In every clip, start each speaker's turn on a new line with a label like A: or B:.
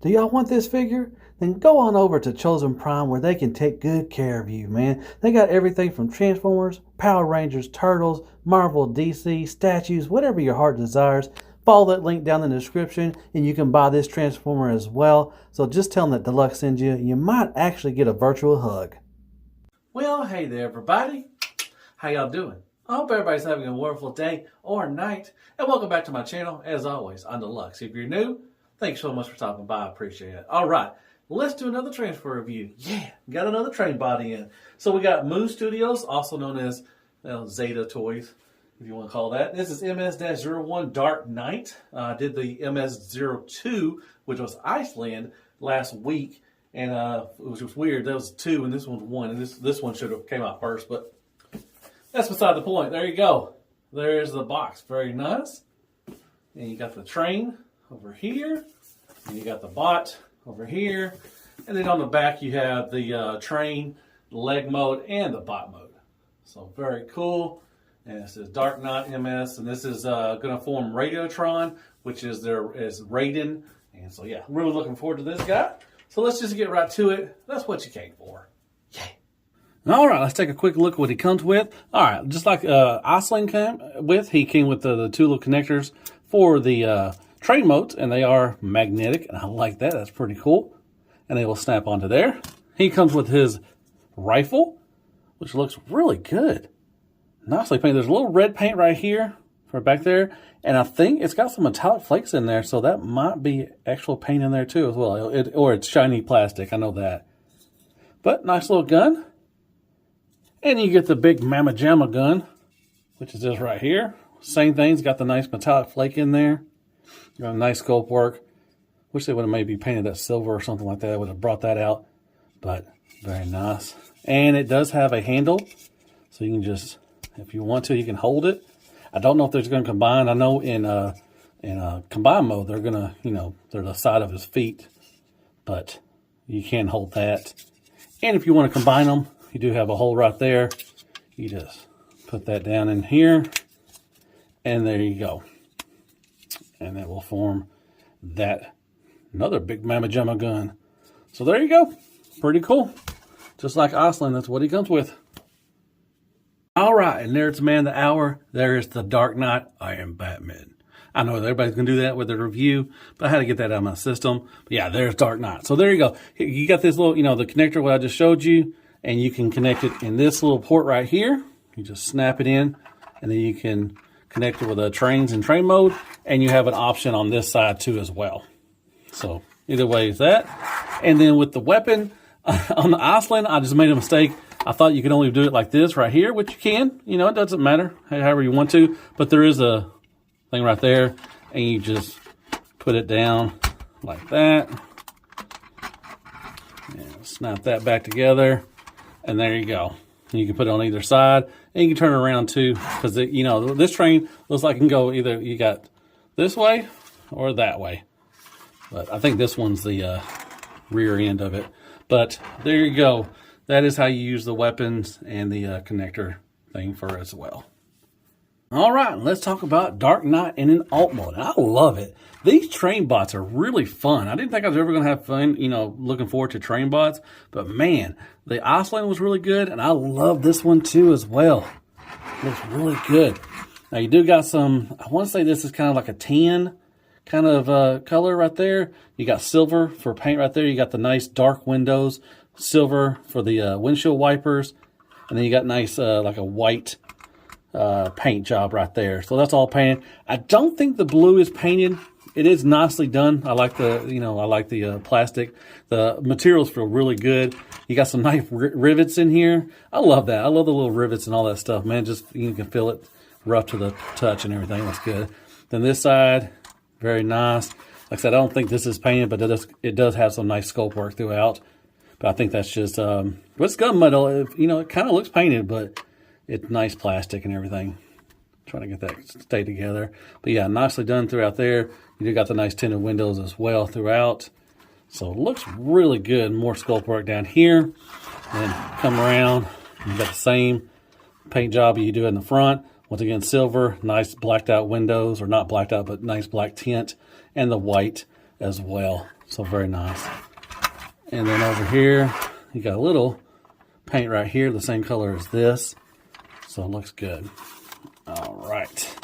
A: Do y'all want this figure? Then go on over to Chosen Prime where they can take good care of you, man. They got everything from Transformers, Power Rangers, Turtles, Marvel, DC, statues, whatever your heart desires. Follow that link down in the description and you can buy this Transformer as well. So just tell them that Deluxe sends you. You might actually get a virtual hug. Well, hey there everybody. How y'all doing? I hope everybody's having a wonderful day or night. And welcome back to my channel. As always, I'm Deluxe. If you're new, thanks so much for stopping by. I appreciate it. All right, let's do another transfer review. Yeah, got another train body in. So we got Moon Studios, also known as Zeta Toys, if you want to call that. This is MS-01 Dark Knight. I did the MS-02, which was Iceland, last week. And which was weird. That was 2 and this one's 1. And this one should have came out first, but that's beside the point. There you go. There's the box. Very nice. And you got the train over here. And you got the bot over here. And then on the back you have the train, leg mode, and the bot mode. So very cool. And it says Dark Knight MS. And this is going to form Radiotron, which is Raiden. And so yeah, really looking forward to this guy. So let's just get right to it. That's what you came for. Yay. All right, let's take a quick look at what he comes with. All right, just like Iceland came with, he came with the two little connectors for the train modes, and they are magnetic, and I like that. That's pretty cool. And they will snap onto there. He comes with his rifle, which looks really good. Nicely painted. There's a little red paint right here for back there, and I think it's got some metallic flakes in there, so that might be actual paint in there too as well. Or it's shiny plastic, I know that. But nice little gun. And you get the big Mama Jamma gun, which is this right here. Same thing, it's got the nice metallic flake in there. Got a nice sculpt work. Wish they would have maybe painted that silver or something like that. I would have brought that out. But very nice. And it does have a handle, so you can just, if you want to, you can hold it. I don't know if there's going to combine. I know in combine mode, they're going to, they're the side of his feet. But you can hold that. And if you want to combine them, you do have a hole right there. You just put that down in here. And there you go. And that will form that, another big Mama Jamma gun. So there you go. Pretty cool. Just like Iceland, that's what he comes with. All right, and there's the man of the hour. There is the Dark Knight. I am Batman. I know everybody's going to do that with their review, but I had to get that out of my system. But yeah, there's Dark Knight. So there you go. You got this little, the connector, what I just showed you, and you can connect it in this little port right here. You just snap it in, and then you can connect it with the trains in train mode, and you have an option on this side too as well. So either way is that. And then with the weapon, on the Iceland, I just made a mistake. I thought you could only do it like this right here, which you can. It doesn't matter, however you want to. But there is a thing right there, and you just put it down like that. And snap that back together, and there you go. And you can put it on either side, and you can turn it around too, because this train looks like it can go either you got this way or that way. But I think this one's the rear end of it. But there you go. That is how you use the weapons and the connector thing for as well. All right, let's talk about Dark Knight in an alt mode. I love it. These train bots are really fun. I didn't think I was ever going to have fun, looking forward to train bots. But man, the Iceland was really good, and I love this one too as well. Looks really good. Now you do got some, I want to say this is kind of like a tan kind of color right there. You got silver for paint right there. You got the nice dark windows. Silver for the windshield wipers, and then you got nice like a white paint job right there. So that's all painted. I don't think the blue is painted. It is nicely done. I like the plastic. The materials feel really good. You got some nice rivets in here. I love that. I love the little rivets and all that stuff, man. Just you can feel it rough to the touch and everything. That's good. Then this side, very nice. Like I said, I don't think this is painted, but it does have some nice sculpt work throughout. But I think that's just, it's gunmetal. It kind of looks painted, but it's nice plastic and everything. Trying to get that to stay together. But yeah, nicely done throughout there. You do got the nice tinted windows as well throughout. So it looks really good. More sculpt work down here. And come around, you got the same paint job you do in the front. Once again, silver, nice blacked out windows, or not blacked out, but nice black tint. And the white as well. So very nice. And then over here, you got a little paint right here, the same color as this. So it looks good. All right.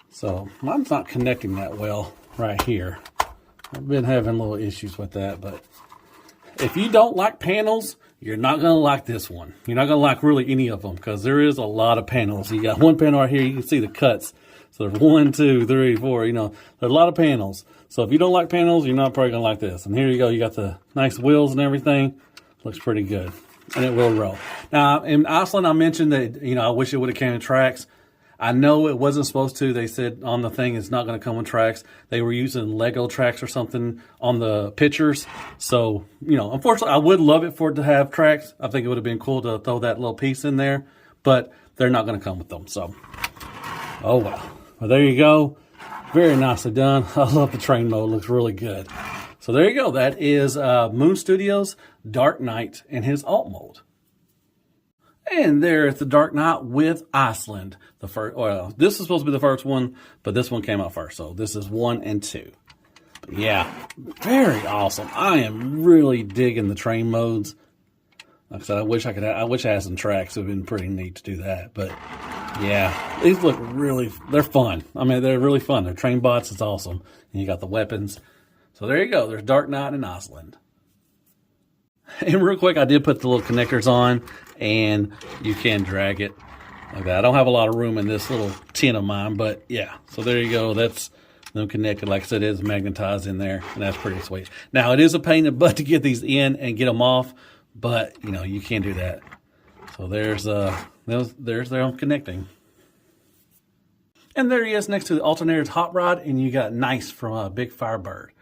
A: So mine's not connecting that well right here. I've been having little issues with that, but if you don't like panels, you're not going to like this one. You're not going to like really any of them because there is a lot of panels. You got one panel right here. You can see the cuts. So there's 1, 2, 3, 4, you know, there's a lot of panels. So if you don't like panels, you're not probably going to like this. And here you go. You got the nice wheels and everything. Looks pretty good. And it will roll. Now, in Iceland, I mentioned that, you know, I wish it would have came in tracks. I know it wasn't supposed to. They said on the thing it's not going to come with tracks. They were using Lego tracks or something on the pictures. So, you know, unfortunately, I would love it for it to have tracks. I think it would have been cool to throw that little piece in there. But they're not going to come with them. So, oh, well. Well, there you go. Very nicely done. I love the train mode. It looks really good. So there you go. That is Moon Studios' Dark Knight in his alt mode. And there's the Dark Knight with Iceland. The first, well, this is supposed to be the first one, but this one came out first. So this is 1 and 2. But yeah, very awesome. I am really digging the train modes. Like I said, I wish I had some tracks. It would have been pretty neat to do that. But yeah, these look really, they're fun. I mean, they're really fun. They're train bots. It's awesome. And you got the weapons. So there you go. There's Dark Knight in Iceland. And real quick, I did put the little connectors on, and you can drag it like that. I don't have a lot of room in this little tin of mine, but yeah. So there you go. That's them connected. Like I said, it is magnetized in there, and that's pretty sweet. Now, it is a pain in the butt to get these in and get them off, but, you know, you can do that. So there's them connecting. And there he is next to the alternator's hot rod, and you got Nice from Big Firebird,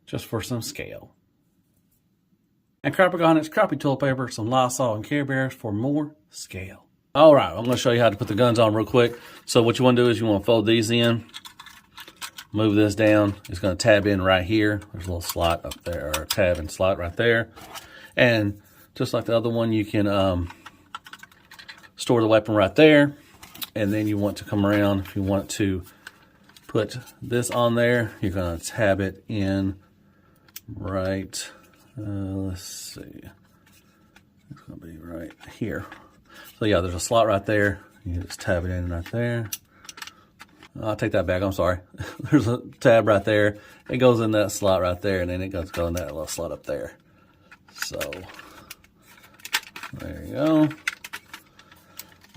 A: just for some scale. And crapping on its crappy toilet paper, some Lysol and Care Bears for more scale. All right, I'm going to show you how to put the guns on real quick. So what you want to do is you want to fold these in, move this down. It's going to tab in right here. There's a little slot up there, or a tab and slot right there. And just like the other one, you can store the weapon right there. And then you want to come around. If you want to put this on there, you're going to tab it in right. Let's see. It's going to be right here. So yeah, there's a slot right there. You just tab it in right there. I'll take that back. I'm sorry. There's a tab right there. It goes in that slot right there, and then it goes in that little slot up there. So there you go.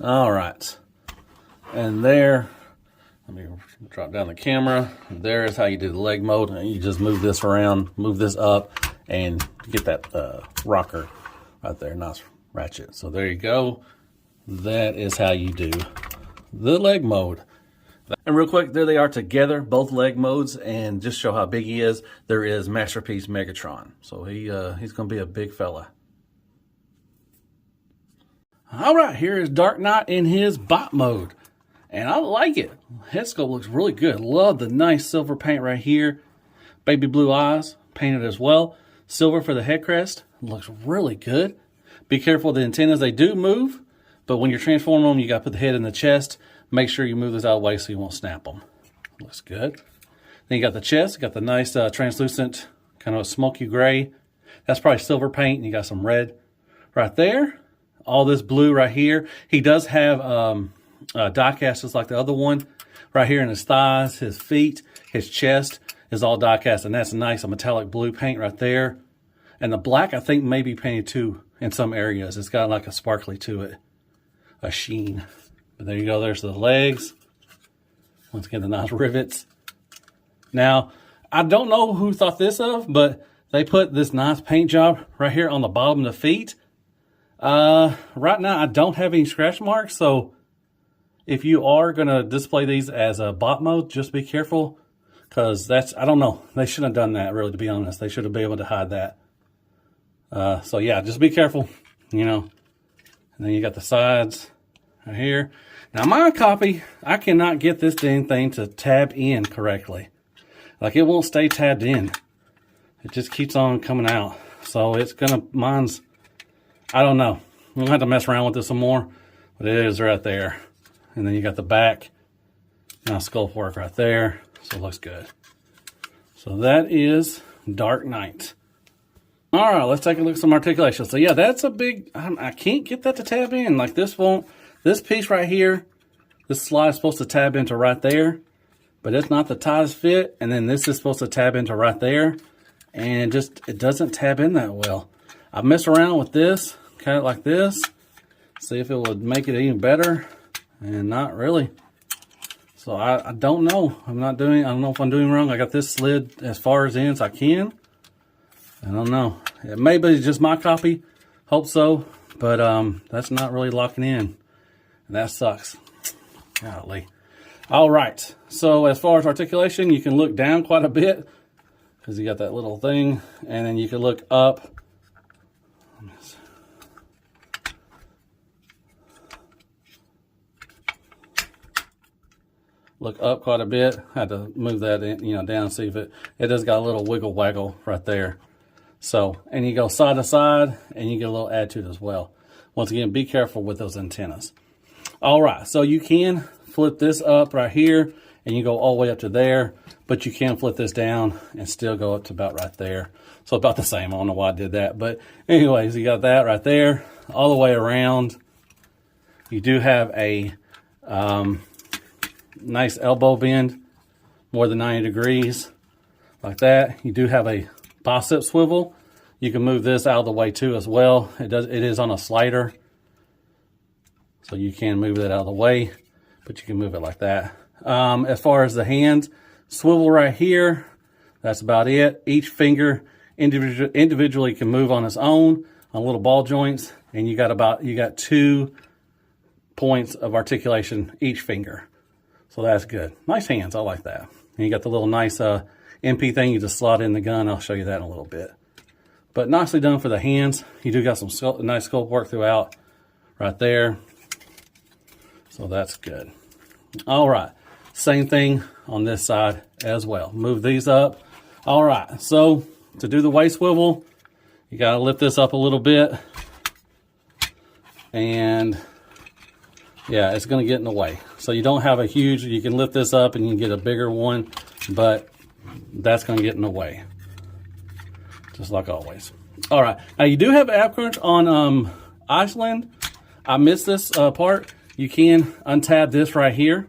A: All right. And there, let me drop down the camera. There is how you do the leg mode. You just move this around, move this up, and get that rocker right there. Nice ratchet. So there you go. That is how you do the leg mode. And real quick, there they are together, both leg modes, and just show how big he is. There is Masterpiece Megatron. So he's going to be a big fella. All right, here is Dark Knight in his bot mode. And I like it. Head sculpt looks really good. Love the nice silver paint right here. Baby blue eyes, painted as well. Silver for the head crest. Looks really good. Be careful of the antennas. They do move, but when you're transforming them, you got to put the head in the chest. Make sure you move this out of the way so you won't snap them. Looks good. Then you got the chest. You got the nice translucent kind of a smoky gray. That's probably silver paint. And you got some red right there. All this blue right here. He does have die cast just like the other one. Right here in his thighs, his feet, his chest is all die cast. And that's nice, a metallic blue paint right there. And the black, I think, may be painted too in some areas. It's got like a sparkly to it, a sheen. But there you go. There's the legs. Once again, the nice rivets. Now, I don't know who thought this of, but they put this nice paint job right here on the bottom of the feet. Right now, I don't have any scratch marks, so if you are going to display these as a bot mode, just be careful, because that's, I don't know. They shouldn't have done that, really, to be honest. They should have been able to hide that. So, yeah, just be careful, you know. And then you got the sides right here. Now, my copy, I cannot get this dang thing to tab in correctly. Like, it won't stay tabbed in. It just keeps on coming out. So, it's going to, mine's, I don't know. We'll have to mess around with this some more. But it is right there. And then you got the back. Now, sculpt work right there. So, it looks good.
B: So that is Dark Knight. All right, let's take a look at some articulation. So yeah, that's a big, I can't get that to tab in. Like this won't, this piece right here, this slide is supposed to tab into right there, but it's not the tightest fit. And then this is supposed to tab into right there. And it doesn't tab in that well. I've messed around with this, cut it like this, see if it would make it even better, and not really. So I don't know. I don't know if I'm doing wrong. I got this slid as far as in as I can. I don't know. It may be just my copy. Hope so. But that's not really locking in. And that sucks. Golly. All right. So as far as articulation, you can look down quite a bit because you got that little thing. And then you can look up. Look up quite a bit. I had to move that in, down, see if it does got a little wiggle waggle right there. So, and you go side to side and you get a little attitude as well. Once again, be careful with those antennas. All right, so you can flip this up right here and you go all the way up to there, but you can flip this down and still go up to about right there. So about the same. I don't know why I did that, but anyways, you got that right there all the way around. You do have a nice elbow bend, more than 90 degrees, like that. You do have a bicep swivel. You can move this out of the way too as well. It is on a slider, so you can move it out of the way, but you can move it like that. As far as the hands, swivel right here, that's about it. Each finger individually can move on its own on little ball joints, and you got 2 points of articulation each finger. So that's good. Nice hands, I like that. And you got the little nice MP thing you just slot in the gun. I'll show you that in a little bit. But nicely done for the hands. You do got some nice sculpt work throughout right there. So that's good. All right, same thing on this side as well. Move these up. All right, so to do the waist swivel, you gotta lift this up a little bit. And yeah, it's gonna get in the way. So you don't have a huge, you can lift this up and you can get a bigger one, but that's gonna get in the way. Just like always. All right, now you do have ab crunch on Iceland. I missed this part. You can untab this right here.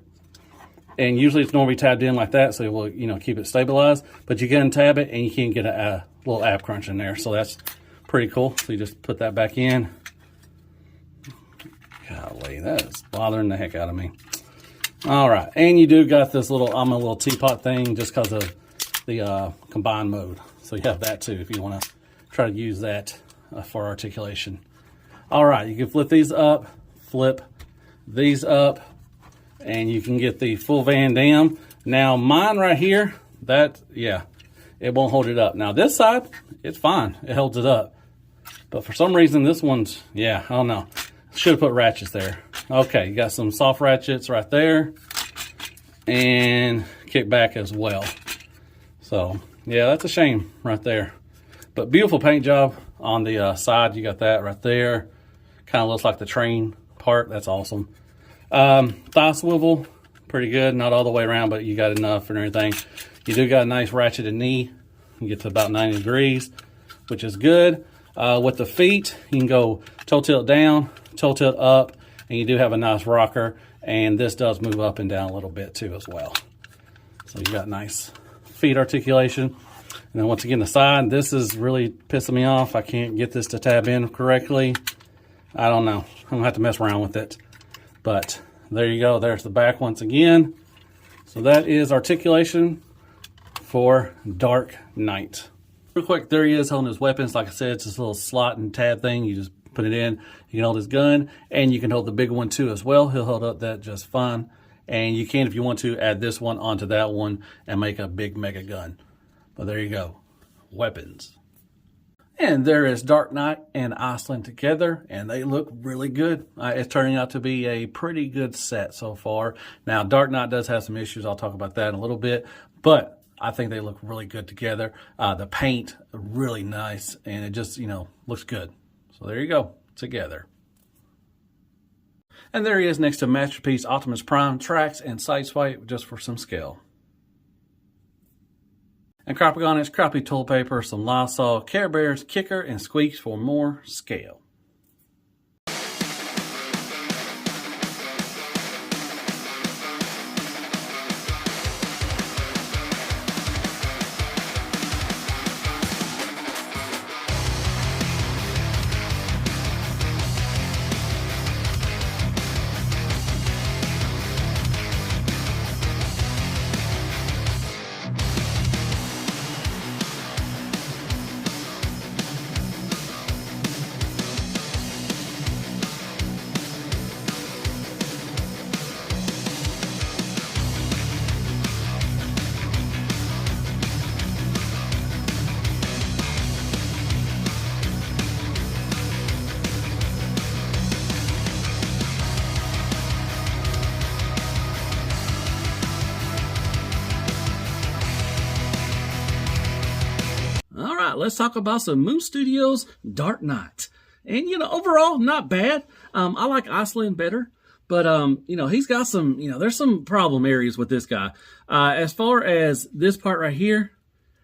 B: And usually it's normally tabbed in like that, so it will, keep it stabilized. But you can untab it and you can get a little ab crunch in there. So that's pretty cool. So you just put that back in. Golly, that is bothering the heck out of me. All right, and you do got this little, I'm a little teapot thing just because of the combined mode. So you have that too if you want to try to use that for articulation. All right, you can flip these up, flip these up, and you can get the full Van Damme. Now mine right here, it won't hold it up. Now this side, it's fine, it holds it up. But for some reason this one's, I don't know. Should have put ratchets there. Okay, you got some soft ratchets right there. And kickback as well. So, yeah, that's a shame right there. But beautiful paint job on the side. You got that right there. Kind of looks like the train part. That's awesome. Thigh swivel, pretty good. Not all the way around, but you got enough and everything. You do got a nice ratcheted knee. You get to about 90 degrees, which is good. With the feet, you can go toe tilt down, toe tilt up, and you do have a nice rocker. And this does move up and down a little bit too as well. So you got nice feet articulation. And then once again, the side, this is really pissing me off. I can't get this to tab in correctly. I don't know. I'm gonna have to mess around with it. But there you go. There's the back once again. So that is articulation for Dark Knight. Real quick, there he is holding his weapons. Like I said, it's this little slot and tab thing. You just put it in. You can hold his gun, and you can hold the big one too as well. He'll hold up that just fine. And you can, if you want to, add this one onto that one and make a big mega gun. But there you go. Weapons. And there is Dark Knight and Iceland together, and they look really good. It's turning out to be a pretty good set so far. Now, Dark Knight does have some issues. I'll talk about that in a little bit. But I think they look really good together. The paint, really nice, and it just, looks good. So there you go, together. And there he is next to Masterpiece Optimus Prime, tracks and sideswipe just for some scale. and Crappogonics, crappy toilet paper, some Lysol, Care Bears, Kicker, and Squeaks for more scale. All right, let's talk about some Moon Studios Dark Knight. And, overall, not bad. I like Iceland better. But, he's got some, there's some problem areas with this guy. As far as this part right here,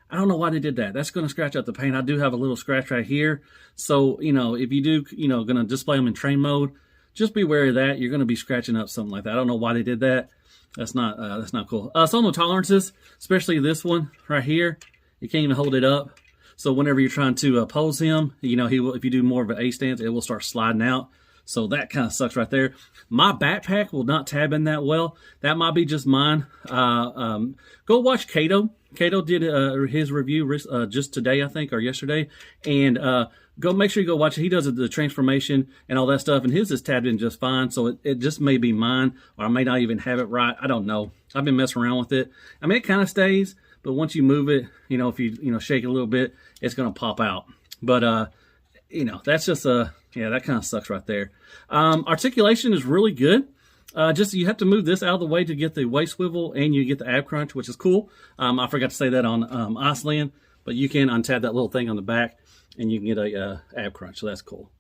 B: I don't know why they did that. That's going to scratch out the paint. I do have a little scratch right here. So, if you do, going to display them in train mode, just be wary of that. You're going to be scratching up something like that. I don't know why they did that. That's not cool. Some of the tolerances, especially this one right here, you can't even hold it up. So whenever you're trying to pose him, he will, if you do more of an A stance, it will start sliding out. So that kind of sucks right there. My backpack will not tab in that well. That might be just mine. Go watch Kato. Kato did his review just today, I think, or yesterday. And go make sure you go watch it. He does the transformation and all that stuff, and his is tabbed in just fine. So it just may be mine, or I may not even have it right. I don't know. I've been messing around with it. I mean, it kind of stays. But once you move it, if you shake it a little bit, it's going to pop out. But, that's just that kind of sucks right there. Articulation is really good. Just you have to move this out of the way to get the waist swivel, and you get the ab crunch, which is cool. I forgot to say that on Iceland, but you can untab that little thing on the back, and you can get a ab crunch, so that's cool.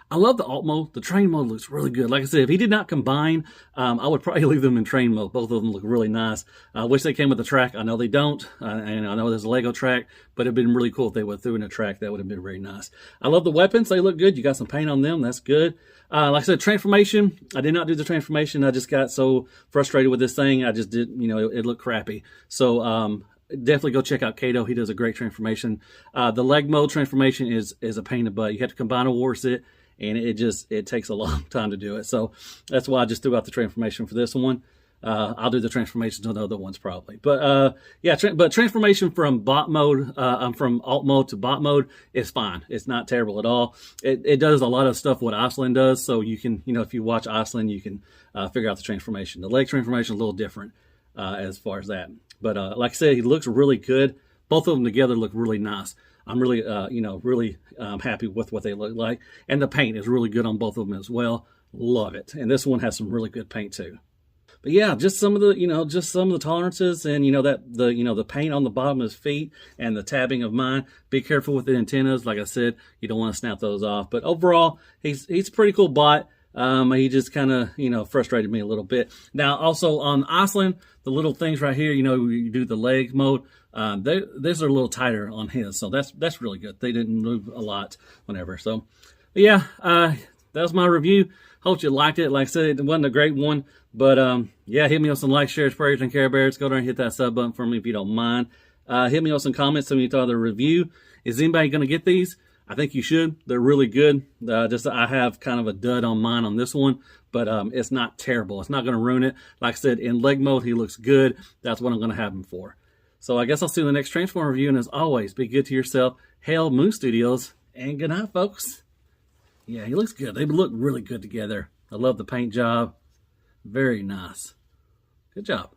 B: I love the alt mode. The train mode looks really good. Like I said, if he did not combine, I would probably leave them in train mode. Both of them look really nice. I wish they came with a track. I know they don't, and I know there's a Lego track, but it'd been really cool if they would threw in a track. That would have been very nice. I love the weapons. They look good. You got some paint on them. That's good. Like I said, transformation. I did not do the transformation. I just got so frustrated with this thing. I just did, it looked crappy. So, definitely go check out Kato. He does a great transformation. The leg mode transformation is a pain in the butt. You have to combine awards it. And it takes a long time to do it. So that's why I just threw out the transformation for this one. I'll do the transformations on the other ones probably. But but transformation from bot mode, from alt mode to bot mode is fine. It's not terrible at all. It does a lot of stuff what Iceland does. So you can, if you watch Iceland, you can figure out the transformation. The leg transformation is a little different as far as that. But like I said, he looks really good. Both of them together look really nice. I'm really, really happy with what they look like. And the paint is really good on both of them as well. Love it. And this one has some really good paint too. But yeah, just some of the, tolerances and, the paint on the bottom of his feet and the tabbing of mine. Be careful with the antennas. Like I said, you don't want to snap those off. But overall, he's a pretty cool bot. He just kind of, frustrated me a little bit. Now, also on Iceland, the little things right here, you do the leg mode. These are a little tighter on his, so that's really good. They didn't move a lot whenever. So, yeah, that was my review. Hope you liked it. Like I said, it wasn't a great one, but yeah, hit me with some likes, shares, prayers, and Care Bears. Go there and hit that sub button for me if you don't mind. Hit me with some comments. Tell me you thought of the review. Is anybody going to get these? I think you should. They're really good. I have kind of a dud on mine on this one, but it's not terrible. It's not going to ruin it. Like I said, in leg mode, he looks good. That's what I'm going to have him for. So I guess I'll see you in the next Transform review. And as always, be good to yourself. Hail Moon Studios. And good night, folks. Yeah, he looks good. They look really good together. I love the paint job. Very nice. Good job.